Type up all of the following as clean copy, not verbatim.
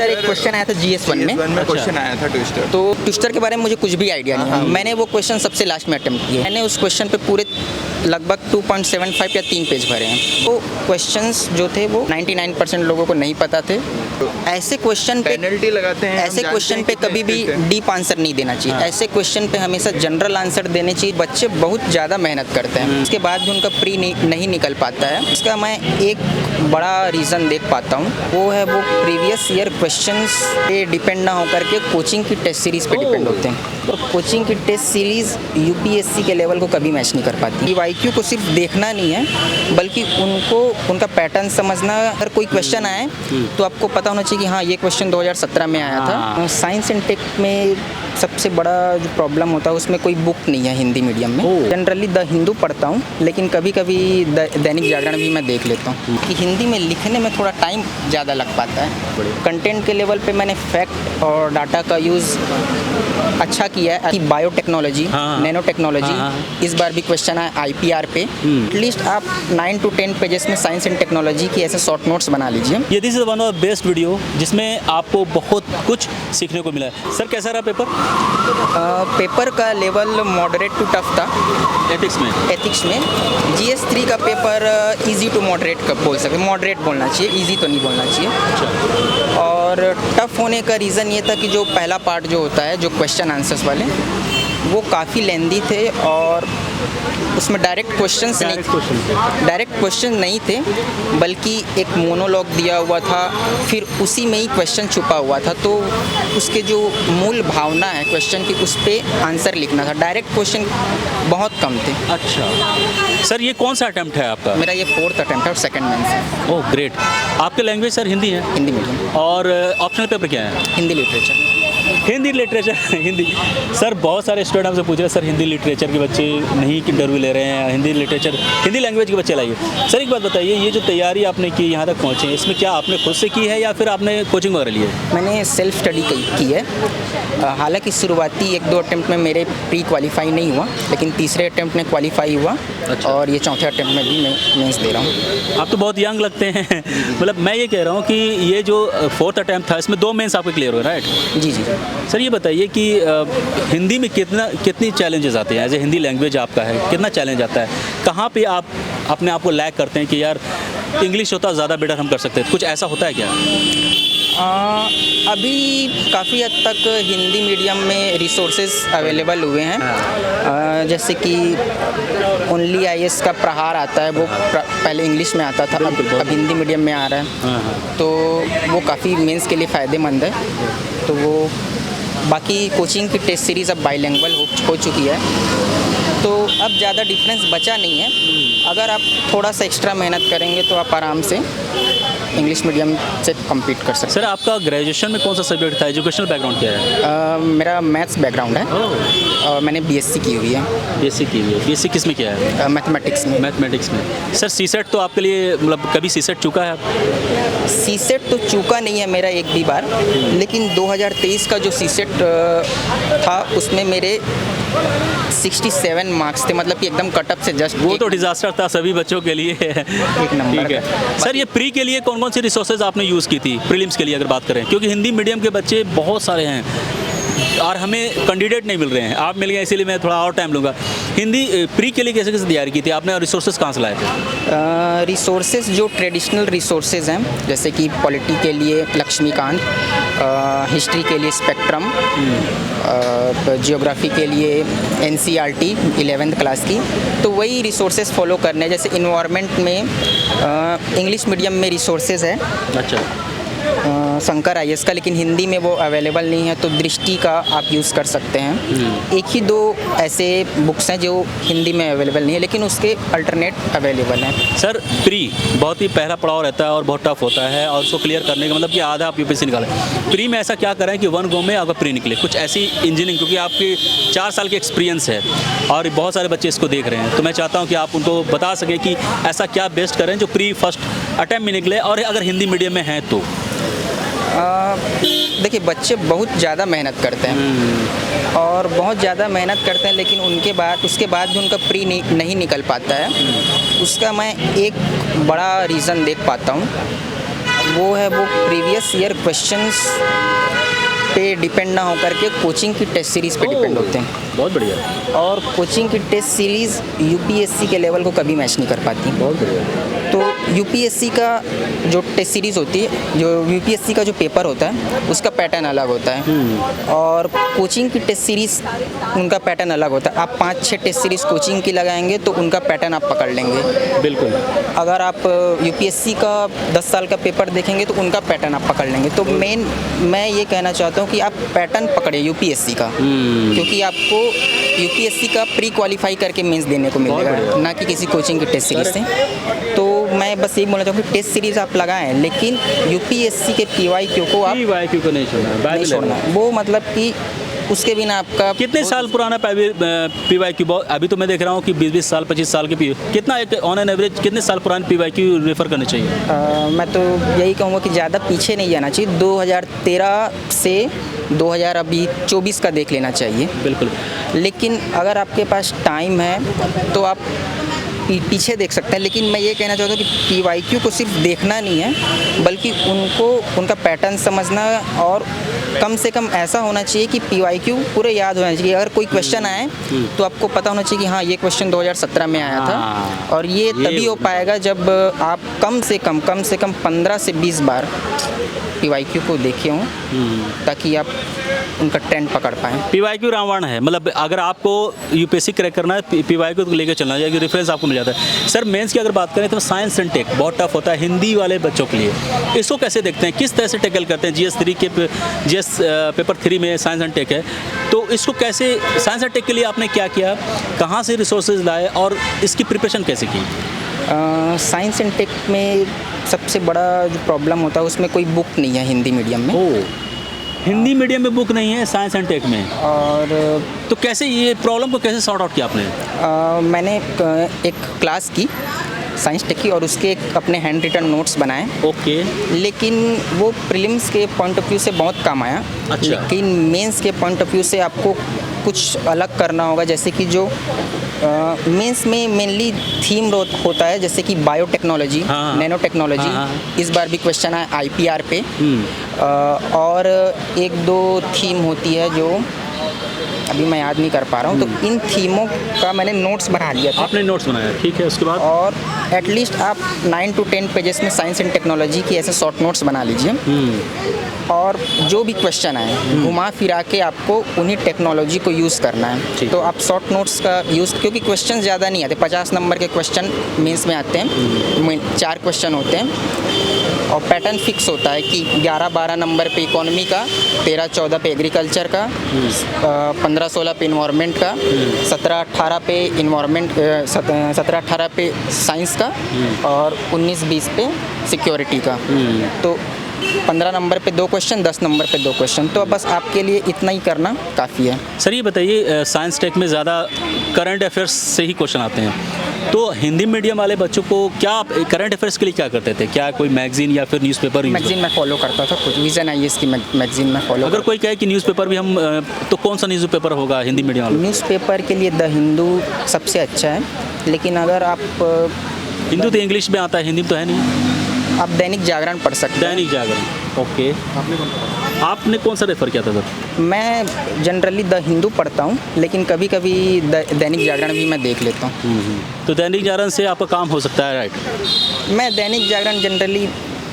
Sir एक question आया था GS1 में। क्वेश्चन आया था ट्विस्टर। तो ट्विस्टर के बारे में मुझे कुछ भी आइडिया नहीं है। मैंने वो क्वेश्चन सबसे लास्ट में अटेम्प्ट किया। मैंने उस क्वेश्चन पे पूरे लगभग 2.75 या 3 पेज भरे हैं। तो क्वेश्चंस जो थे वो 99% लोगों को नहीं पता थे। ऐसे क्वेश्चन पे पेनल्टी लगाते हैं। ऐसे क्वेश्चन पे कभी भी डीप आंसर नहीं देना चाहिए। ऐसे क्वेश्चन पे हमेशा जनरल आंसर देने चाहिए। बच्चे बहुत ज़्यादा मेहनत करते हैं, उसके बाद भी उनका प्री नहीं निकल पाता है। इसका मैं एक बड़ा रीज़न देख पाता हूँ, वो है वो प्रीवियस ईयर क्वेश्चंस पे डिपेंड ना होकर के कोचिंग की टेस्ट सीरीज़ पे डिपेंड होते हैं। और कोचिंग की टेस्ट सीरीज़ UPSC के लेवल को कभी मैच नहीं कर पाती। IQ को सिर्फ देखना नहीं है, बल्कि उनका पैटर्न समझना। अगर कोई क्वेश्चन आए तो आपको पता होना चाहिए कि हाँ ये क्वेश्चन 2017 में आया था। साइंस एंड टेक में सबसे बड़ा जो प्रॉब्लम होता है उसमें कोई बुक नहीं है हिंदी मीडियम में। जनरली द हिंदू पढ़ता हूँ, लेकिन कभी कभी दैनिक जागरण भी मैं देख लेता हूँ कि हिंदी में लिखने में थोड़ा टाइम ज़्यादा लग पाता है। कंटेंट के लेवल पे मैंने फैक्ट और डाटा का यूज़ अच्छा किया है कि बायोटेक्नोलॉजी, नैनो टेक्नोलॉजी। इस बार भी क्वेश्चन है IPR पे। एटलीस्ट आप 9 to 10 पेजेस में साइंस एंड टेक्नोलॉजी की ऐसे शॉर्ट नोट्स बना लीजिए। ये this is one of best video जिसमें आपको बहुत कुछ सीखने को मिला है। सर कैसा रहा पेपर? पेपर का लेवल मॉडरेट टू टफ था। एथिक्स में GS3 का पेपर इजी टू मॉडरेट बोल सकते, मॉडरेट बोलना चाहिए, इजी तो नहीं बोलना चाहिए। और टफ होने का रीज़न ये था कि जो पहला पार्ट जो होता है, जो क्वेश्चन आंसर्स वाले, वो काफ़ी लेंदी थे और उसमें डायरेक्ट क्वेश्चन नहीं थे, बल्कि एक मोनोलॉग दिया हुआ था, फिर उसी में ही क्वेश्चन छुपा हुआ था। तो उसके जो मूल भावना है क्वेश्चन की, उस पर आंसर लिखना था। डायरेक्ट क्वेश्चन बहुत कम थे। अच्छा सर, ये कौन सा अटेम्प्ट है आपका? मेरा ये 4th अटेम्प्ट है और 2nd मेंस है। Oh great. आपकी लैंग्वेज सर हिंदी है? हिंदी मीडियम। और ऑप्शनल पेपर क्या है? हिंदी लिटरेचर। हिंदी। सर बहुत सारे स्टूडेंट हमसे पूछ रहे हैं सर हिंदी लिटरेचर के बच्चे नहीं इंटरव्यू ले रहे हैं, हिंदी लैंग्वेज के बच्चे लाइए। सर एक बात बताइए, ये जो तैयारी आपने की यहाँ तक पहुँचे, इसमें क्या आपने खुद से की है या फिर आपने कोचिंग वगैरह ली है? मैंने सेल्फ स्टडी की है। हालांकि शुरुआती 1-2 अटेम्प्ट में मेरे प्री क्वालिफाई नहीं हुआ, लेकिन तीसरे अटेम्प्ट में क्वालिफाई हुआ। अच्छा। और ये चौथे अटेम्प्ट में भी मैं मेंस दे रहा हूँ। आप तो बहुत यंग लगते हैं। मतलब मैं ये कह रहा हूँ कि ये जो 4th अटेम्प्ट था, इसमें 2 मेंस आपके क्लियर हो, राइट? जी। सर ये बताइए कि हिंदी में कितनी चैलेंजेस आते हैं? एज ए हिंदी लैंग्वेज आपका है, कितना चैलेंज आता है? कहाँ पे आप अपने आप को लैग करते हैं कि यार इंग्लिश होता ज़्यादा बेटर हम कर सकते हैं? कुछ ऐसा होता है क्या? अभी काफ़ी हद तक हिंदी मीडियम में रिसोर्सेज अवेलेबल हुए हैं। जैसे कि ओनली IAS का प्रहार आता है, वो पहले इंग्लिश में आता था, अब हिंदी मीडियम में आ रहा है। तो वो काफ़ी मेंस के लिए फ़ायदेमंद है। तो वो बाकी कोचिंग की टेस्ट सीरीज़ अब बाइलिंगुअल हो चुकी है, तो अब ज़्यादा डिफरेंस बचा नहीं है। अगर आप थोड़ा सा एक्स्ट्रा मेहनत करेंगे तो आप आराम से इंग्लिश मीडियम से कम्पीट कर सकते हैं। सर आपका ग्रेजुएशन में कौन सा सब्जेक्ट था? एजुकेशनल बैकग्राउंड क्या है? मेरा मैथ्स बैकग्राउंड है और मैंने BSc की हुई है। BSc किस में किया है? मैथमेटिक्स में। सर CSET तो आपके लिए, मतलब कभी CSET चुका है आप? CSET तो चूका नहीं है मेरा एक भी बार, लेकिन 2023 का जो CSET था उसमें मेरे 67 मार्क्स थे, मतलब कि एकदम कटअप से जस्ट। वो तो डिजास्टर था सभी बच्चों के लिए। एक नंबर। ठीक है सर, ये प्री के लिए कौन कौन सी रिसोर्सेज आपने यूज़ की थी प्रीलिम्स के लिए अगर बात करें? क्योंकि हिंदी मीडियम के बच्चे बहुत सारे हैं और हमें कैंडिडेट नहीं मिल रहे हैं। आप मिल गए, इसीलिए मैं थोड़ा और टाइम लूँगा। हिंदी प्री के लिए कैसे तैयारी की थी आपने और रिसोर्सेज कहाँ से लाए थे? रिसोर्सेज जो ट्रेडिशनल रिसोर्सेज हैं, जैसे कि पॉलिटी के लिए लक्ष्मीकांत, हिस्ट्री के लिए स्पेक्ट्रम, जियोग्राफी के लिए NCERT 11th क्लास की, तो वही रिसोर्सेज फॉलो करने। जैसे इन्वायरमेंट में इंग्लिश मीडियम में रिसोर्सेज है। अच्छा। शंकर IAS का, लेकिन हिंदी में वो अवेलेबल नहीं है, तो दृष्टि का आप यूज़ कर सकते हैं। 1 ही 2 ऐसे बुक्स हैं जो हिंदी में अवेलेबल नहीं है, लेकिन उसके अल्टरनेट अवेलेबल हैं। सर प्री बहुत ही पहला पड़ाव रहता है और बहुत टफ होता है, और उसको क्लियर करने का मतलब कि आधा आप UPSC निकालें। प्री में ऐसा क्या करें कि 1 गो में आपका प्री निकले? कुछ ऐसी इंजीनियरिंग, क्योंकि आपके 4 साल के एक्सपीरियंस है और बहुत सारे बच्चे इसको देख रहे हैं, तो मैं चाहता हूँ कि आप उनको बता सकें कि ऐसा क्या बेस्ट करें जो प्री फर्स्ट अटैम्प्ट में निकले, और अगर हिंदी मीडियम में हैं तो। देखिए, बच्चे बहुत ज़्यादा मेहनत करते हैं और बहुत ज़्यादा मेहनत करते हैं, लेकिन उसके बाद भी उनका प्री नहीं निकल पाता है। उसका मैं एक बड़ा रीज़न देख पाता हूँ, वो प्रीवियस ईयर क्वेश्चंस पे डिपेंड ना होकर के कोचिंग की टेस्ट सीरीज़ पे डिपेंड होते हैं। बहुत बढ़िया, और कोचिंग की टेस्ट सीरीज़ यूपीएससी के लेवल को कभी मैच नहीं कर पाती। बहुत बढ़िया। तो यूपीएससी का जो टेस्ट सीरीज़ होती है, जो यूपीएससी का जो पेपर होता है उसका पैटर्न अलग होता है, और कोचिंग की टेस्ट सीरीज़ उनका पैटर्न अलग होता है। आप 5-6 टेस्ट सीरीज़ कोचिंग की लगाएंगे तो उनका पैटर्न आप पकड़ लेंगे। बिल्कुल। अगर आप यूपीएससी का 10 साल का पेपर देखेंगे तो उनका पैटर्न आप पकड़ लेंगे। तो मैं ये कहना चाहता हूँ कि आप पैटर्न पकड़िए यूपीएससी का, क्योंकि आपको यूपीएससी का प्री क्वालिफाई करके मेंस देने को मिलेगा, ना कि किसी कोचिंग की टेस्ट सीरीज से। तो मैं बस यही बोलना चाहूँगा कि टेस्ट सीरीज आप लगाएं, लेकिन यूपीएससी के पीवाईक्यू को आप पीवाईक्यू को नहीं छोड़ना। वो मतलब कि उसके बिना आपका कितने साल पुराना पीवाईक्यू? अभी तो मैं देख रहा हूँ कि 20-20 साल 25 साल के कितना एक ऑन एन एवरेज कितने साल पुराने पीवाईक्यू रेफर करने चाहिए? मैं तो यही कहूँगा कि ज़्यादा पीछे नहीं जाना चाहिए। 2013 से 2024 का देख लेना चाहिए। बिल्कुल। लेकिन अगर आपके पास टाइम है तो आप पीछे देख सकते हैं। लेकिन मैं ये कहना चाहता हूँ कि पीवाईक्यू को सिर्फ देखना नहीं है, बल्कि उनका पैटर्न समझना, और कम से कम ऐसा होना चाहिए कि पीवाईक्यू पूरे याद होना चाहिए। अगर कोई क्वेश्चन आए तो आपको पता होना चाहिए कि हाँ, ये क्वेश्चन 2017 में आया था। और ये तभी हो पाएगा जब आप कम से कम 15 से 20 बार पीवाईक्यू को देखे हों, ताकि आप उनका ट्रेंड पकड़ पाएँ। पीवाईक्यू रावण है, मतलब अगर आपको यूपीएससी क्रैक करना है पीवाईक्यू को लेकर चलना है, रेफरेंस आपको मिल जाता है। सर मेंस की अगर बात करें तो साइंस एंड टेक बहुत टफ होता है हिंदी वाले बच्चों के लिए। इसको कैसे देखते हैं, किस तरह से टैकल करते हैं? जीएस पेपर 3 में साइंस एंड टेक है, तो इसको कैसे, साइंस एंड टेक के लिए आपने क्या किया, कहाँ से रिसोर्सेज लाए और इसकी प्रिपरेशन कैसे की? साइंस एंड टेक में सबसे बड़ा जो प्रॉब्लम होता है, उसमें कोई बुक नहीं है हिंदी मीडियम में। हिंदी मीडियम में बुक नहीं है साइंस एंड टेक में, और तो कैसे ये प्रॉब्लम को कैसे सॉर्ट आउट किया आपने? मैंने एक क्लास की साइंस टेक की, और उसके अपने हैंड रिटन नोट्स बनाए। ओके। लेकिन वो प्रीलिम्स के पॉइंट ऑफ व्यू से बहुत काम आया। अच्छा। लेकिन मेंस के पॉइंट ऑफ व्यू से आपको कुछ अलग करना होगा, जैसे कि जो मेंस में मेनली थीम होता है, जैसे कि बायोटेक्नोलॉजी, नैनो टेक्नोलॉजी। इस बार भी क्वेश्चन है आईपीआर पे। और 1-2 थीम होती है जो अभी मैं याद नहीं कर पा रहा हूँ। तो इन थीमों का मैंने नोट्स बना लिया था। आपने नोट्स बनाया, ठीक है। उसके बाद और एटलीस्ट आप 9 to 10 पेजेस में साइंस एंड टेक्नोलॉजी की ऐसे शॉर्ट नोट्स बना लीजिए। और जो भी क्वेश्चन आए घुमा फिरा के आपको उन्हीं टेक्नोलॉजी को यूज़ करना है। तो आप शॉर्ट नोट्स का यूज़, क्योंकि क्वेश्चन ज़्यादा नहीं आते, 50 नंबर के क्वेश्चन मेंस में आते हैं, 4 क्वेश्चन होते हैं, और पैटर्न फिक्स होता है कि 11-12 नंबर पे इकोनॉमी का, 13-14 पे एग्रीकल्चर का, 15-16 पे इन्वायरमेंट का, 17-18 पे इन्वायरमेंट, 17-18 पे साइंस का, और 19-20 पे सिक्योरिटी का। तो 15 नंबर पे 2 क्वेश्चन, 10 नंबर पे 2 क्वेश्चन। तो बस आपके लिए इतना ही करना काफ़ी है। सर ये बताइए, साइंस टेक में ज़्यादा करंट अफेयर्स से ही क्वेश्चन आते हैं, तो हिंदी मीडियम वाले बच्चों को क्या आप करंट अफेयर्स के लिए क्या करते थे? क्या कोई मैगजीन या फिर न्यूज़पेपर? मैगजीन में फॉलो करता था, कुछ विजन आईएएस की मैगजीन में फॉलो। अगर कोई कहे कि न्यूज़पेपर भी हम, तो कौन सा न्यूज़पेपर होगा हिंदी मीडियम वाला? न्यूज़पेपर के लिए द हिंदू सबसे अच्छा है। लेकिन अगर आप, हिंदू तो इंग्लिश में आता है, हिंदी में तो है नहीं। आप दैनिक जागरण पढ़ सकते हैं। दैनिक जागरण, ओके। आपने कौन सा रेफर किया था सर? मैं जनरली द हिंदू पढ़ता हूँ, लेकिन कभी कभी दैनिक जागरण भी मैं देख लेता हूँ। तो दैनिक जागरण से आपका काम हो सकता है, राइट? मैं दैनिक जागरण जनरली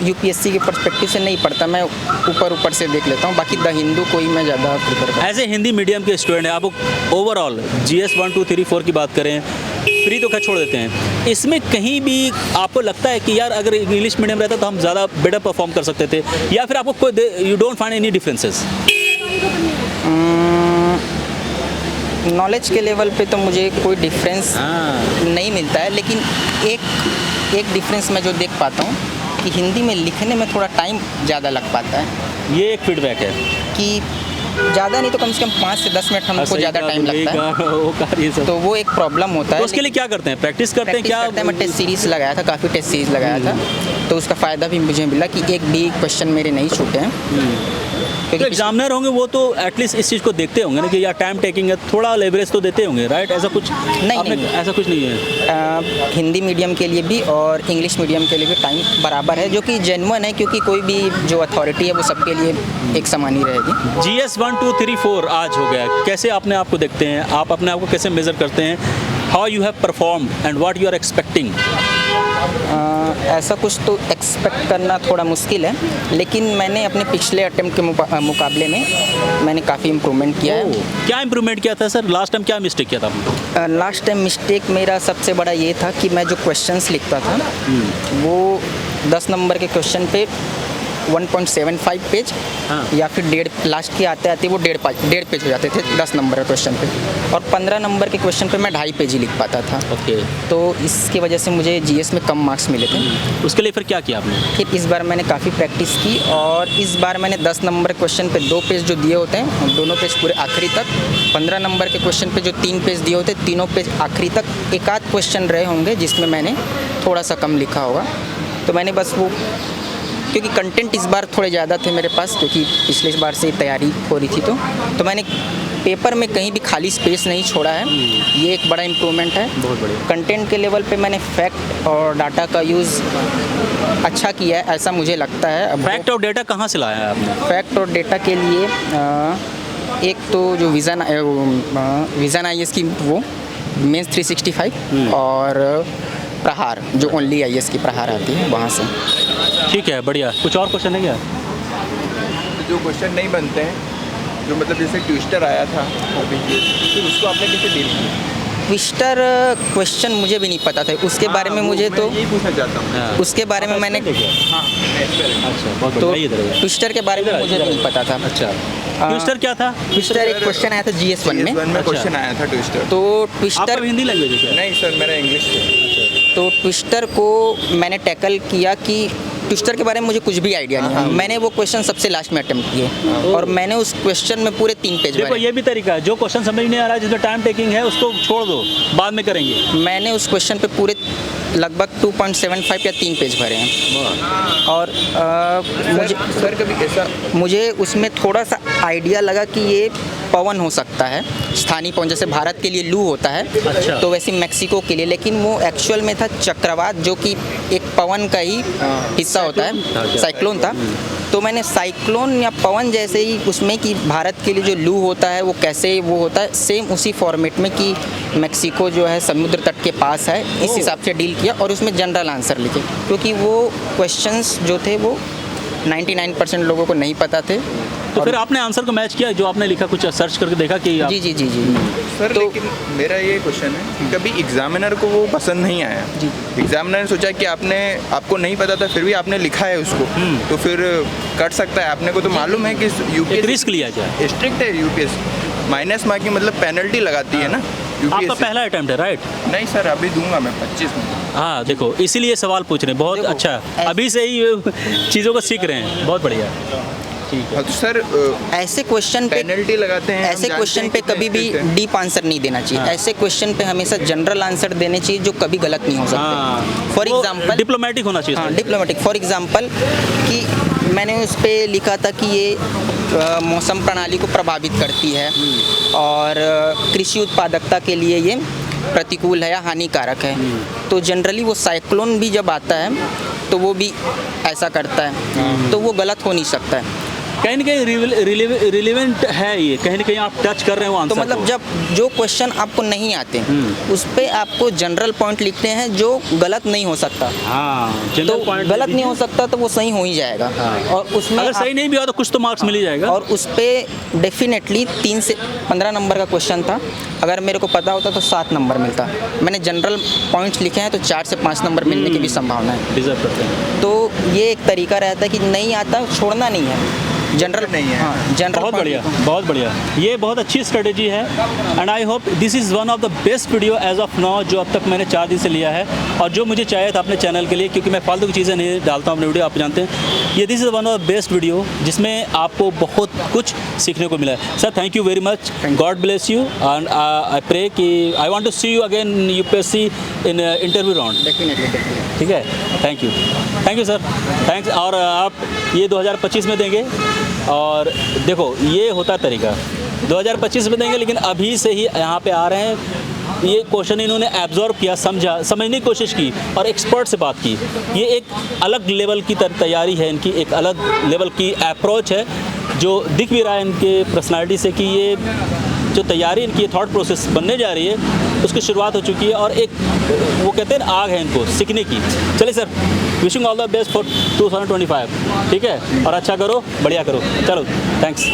यूपीएससी के पर्सपेक्टिव से नहीं पढ़ता, मैं ऊपर से देख लेता हूँ। बाकी द हिंदू को ही मैं ज़्यादा प्रेफर करता हूँ। एज ए हिंदी मीडियम के स्टूडेंट हैं आप, ओवरऑल GS 1, 2, 3, 4 की बात करें, प्री तो खैर छोड़ देते हैं, इसमें कहीं भी आपको लगता है कि यार अगर इंग्लिश मीडियम रहता तो हम ज़्यादा बेटर परफॉर्म कर सकते थे, या फिर आपको कोई, you don't find any differences? Knowledge के लेवल पे तो मुझे कोई डिफरेंस नहीं मिलता है, लेकिन एक डिफरेंस मैं जो देख पाता हूँ कि हिंदी में लिखने में थोड़ा टाइम ज़्यादा लग पाता है। ये एक फीडबैक है कि ज़्यादा नहीं तो कम से कम 5 से 10 मिनट हमको ज़्यादा टाइम लगता है। तो वो एक प्रॉब्लम होता है। तो उसके लिए क्या करते हैं, प्रैक्टिस करते हैं क्या? मैं टेस्ट सीरीज़ लगाया था, काफ़ी टेस्ट सीरीज़ लगाया था, तो उसका फ़ायदा भी मुझे मिला कि एक भी क्वेश्चन मेरे नहीं छूटे हैं। तो एग्जामिनर होंगे वो तो एटलीस्ट इस चीज़ को देखते होंगे ना कि यार टाइम टेकिंग है, थोड़ा लेवरेज तो देते होंगे, राइट? ऐसा कुछ नहीं। ऐसा कुछ नहीं है। हिंदी मीडियम के लिए भी और इंग्लिश मीडियम के लिए भी टाइम बराबर है, जो कि जेन्युइन है, क्योंकि कोई भी जो अथॉरिटी है वो सबके लिए एक समान ही रहेगी। GS 1 2 3 4 आज हो गया, कैसे अपने आप को देखते हैं आप? अपने आप को कैसे मेज़र करते हैं? How you have performed and what you are expecting? ऐसा कुछ तो एक्सपेक्ट करना थोड़ा मुश्किल है, लेकिन मैंने अपने पिछले अटेम्प्ट के मुकाबले में मैंने काफ़ी इम्प्रूवमेंट किया है। क्या इम्प्रूवमेंट किया था सर? लास्ट टाइम क्या मिस्टेक किया था आपने? लास्ट टाइम मिस्टेक मेरा सबसे बड़ा ये था कि मैं जो क्वेश्चंस लिखता था वो 10 नंबर के क्वेश्चन पे 1.75 पेज या फिर लास्ट के आते आते वो डेढ़ पेज हो जाते थे 10 नंबर के क्वेश्चन पे, और 15 नंबर के क्वेश्चन पे मैं 2.5 पेज ही लिख पाता था। ओके। तो इसकी वजह से मुझे GS में कम मार्क्स मिले थे। उसके लिए फिर क्या किया आपने? फिर इस बार मैंने काफ़ी प्रैक्टिस की, और इस बार मैंने 10 नंबर क्वेश्चन पे 2 पेज जो दिए होते हैं दोनों पेज पूरे आखिरी तक, 15 नंबर के क्वेश्चन पे जो 3 पेज दिए होते हैं तीनों पेज आखिरी तक। एक आध क्वेश्चन रहे होंगे जिसमें मैंने थोड़ा सा कम लिखा होगा, तो मैंने बस वो, क्योंकि कंटेंट इस बार थोड़े ज़्यादा थे मेरे पास, क्योंकि पिछले बार से तैयारी हो रही थी, तो मैंने पेपर में कहीं भी खाली स्पेस नहीं छोड़ा है। ये एक बड़ा इम्प्रूवमेंट है। बहुत बढ़िया। कंटेंट के लेवल पे मैंने फैक्ट और डाटा का यूज़ अच्छा किया है, ऐसा मुझे लगता है। अब फैक्ट और डेटा कहाँ से लाया है आपने? फैक्ट और डेटा के लिए एक तो जो विज़न IAS की वो मेंस 365 और प्रहार जो ओनली IAS की प्रहार आती है वहाँ से। ठीक है, बढ़िया। कुछ और क्वेश्चन है क्या? जो क्वेश्चन नहीं बनते हैं, जो मतलब जैसे ट्विस्टर आया था अभी, फिर उसको आपने कैसे डील किया? ट्विस्टर क्वेश्चन मुझे भी नहीं पता था, उसके बारे में मुझे तो यही पूछना चाहता हूँ। उसके बारे में मैंने हाँ, अच्छा, बहुत तो बढ़िया। इधर ट्विस्टर के बारे में मुझे भी नहीं पता था। अच्छा, ट्विस्टर क्या था? ट्विस्टर एक क्वेश्चन आया था GS 1 में। में क्वेश्चन आया था ट्विस्टर। तो आपका ट्विस्टर हिंदी लैंग्वेज है क्या? नहीं सर, मेरा इंग्लिश है। तो ट्विस्टर को मैंने टैकल किया कि ट्विस्टर के बारे में मुझे कुछ भी आइडिया नहीं है। मैंने वो क्वेश्चन सबसे लास्ट में अटेम्प्ट किए, और मैंने उस क्वेश्चन में पूरे 3 पेज देखो भरे। ये भी तरीका है, जो क्वेश्चन समझ नहीं आ रहा है जिसमें टाइम टेकिंग है उसको छोड़ दो, बाद में करेंगे। मैंने उस क्वेश्चन पे पूरे लगभग 2.75 या 3 पेज भरे हैं, और सर कभी ऐसा मुझे उसमें थोड़ा सा आइडिया लगा कि ये पवन हो सकता है, स्थानीय पवन, जैसे भारत के लिए लू होता है, अच्छा। तो वैसे मैक्सिको के लिए, लेकिन वो एक्चुअल में था चक्रवात, जो कि एक पवन का ही हिस्सा होता है, साइक्लोन था। तो मैंने साइक्लोन या पवन जैसे ही उसमें कि भारत के लिए जो लू होता है वो कैसे वो होता है, सेम उसी फॉर्मेट में कि मैक्सिको जो है समुद्र तट के पास है, इस हिसाब से डील किया, और उसमें जनरल आंसर लिखे, क्योंकि वो क्वेश्चंस जो थे वो 99% लोगों को नहीं पता थे। तो फिर आपने आंसर को मैच किया, जो आपने लिखा कुछ सर्च करके देखा कि जी जी जी जी सर, तो लेकिन मेरा ये क्वेश्चन है कि कभी एग्जामिनर को वो पसंद नहीं आया जी। एग्जामिनर ने सोचा कि आपको नहीं पता था, फिर भी आपने लिखा है उसको, तो फिर कट सकता है। आपने को तो मालूम है कि एक यूपीएससी रिस्क लिया जाए। स्ट्रिक्ट है, यूपीएससी माइनस मार्क की मतलब पेनल्टी लगाती है ना आपका यूपीएससी। पहला अटेम्प्ट है, राइट? नहीं सर, अभी दूंगा मैं 25 में। हाँ, देखो इसीलिए सवाल पूछ रहे हैं, बहुत देखो, अच्छा, अभी से ही चीज़ों को सीख रहे हैं, बहुत बढ़िया। ठीक है। हाँ, तो सर ऐसे क्वेश्चन पे पेनल्टी लगाते हैं, ऐसे क्वेश्चन पे कभी भी डीप आंसर नहीं देना चाहिए। ऐसे क्वेश्चन पे हमेशा जनरल आंसर देने चाहिए, जो कभी गलत नहीं हो सकते। फॉर एग्जांपल डिप्लोमेटिक होना चाहिए। हाँ, डिप्लोमेटिक। फॉर एग्जांपल कि मैंने उस पे लिखा था कि ये मौसम प्रणाली को प्रभावित करती है, और कृषि उत्पादकता के लिए ये प्रतिकूल है या हानिकारक है। तो जनरली वो साइक्लोन भी जब आता है तो वो भी ऐसा करता है, तो वो गलत हो नहीं सकता है। कहीं ना कहीं रिलेवेंट है ये, कहीं ना कहीं आप टच कर रहे हो आंसर तो मतलब को। जब जो क्वेश्चन आपको नहीं आते उस पे आपको जनरल पॉइंट लिखते हैं जो गलत नहीं हो सकता। हाँ, तो जनरल पॉइंट गलत नहीं हो सकता तो वो सही हो ही जाएगा। और उसमें अगर सही नहीं भी हुआ तो कुछ तो मार्क्स मिल ही जाएगा। और उस पे डेफिनेटली 3 से 15 नंबर का क्वेश्चन था, अगर मेरे को पता होता तो 7 नंबर मिलता। मैंने जनरल पॉइंट्स लिखे हैं तो 4 से 5 नंबर मिलने की भी संभावना है। डिजर्व करते हैं। तो ये एक तरीका रहता है कि नहीं आता छोड़ना नहीं है, जनरल नहीं है। हाँ, जनरल बहुत point बढ़िया, लिखो। बहुत बढ़िया। ये बहुत अच्छी स्ट्रेटेजी है, and I hope this is one of the best video as of now जो अब तक मैंने 4 दिन से लिया है, और जो मुझे चाहिए था अपने चैनल के लिए, क्योंकि मैं फालतू की चीज़ें नहीं डालता हूँ अपने वीडियो, आप जानते हैं। ये this is one of the best video जिसमें आपको बहुत कुछ सीखने को मिला है। Sir, thank you very much, God bless you, and I pray कि I want to see you again UPSC in interview round. Definitely ठीक है, थैंक यू सर, थैंक्स। और आप ये 2025 में देंगे? और देखो ये होता तरीका 2025 में देंगे, लेकिन अभी से ही यहाँ पे आ रहे हैं। ये क्वेश्चन इन्होंने एब्जॉर्ब किया, समझा, समझने की कोशिश की और एक्सपर्ट से बात की। ये एक अलग लेवल की तैयारी है इनकी, एक अलग लेवल की अप्रोच है जो दिख भी रहा है इनके पर्सनालिटी से कि ये जो तैयारी इनकी थॉट प्रोसेस बनने जा रही है उसकी शुरुआत हो चुकी है और एक वो कहते हैं ना आग है इनको सीखने की। चलिए sir, wishing all the best for 2025। ठीक है, और अच्छा करो, बढ़िया करो, चलो थैंक्स।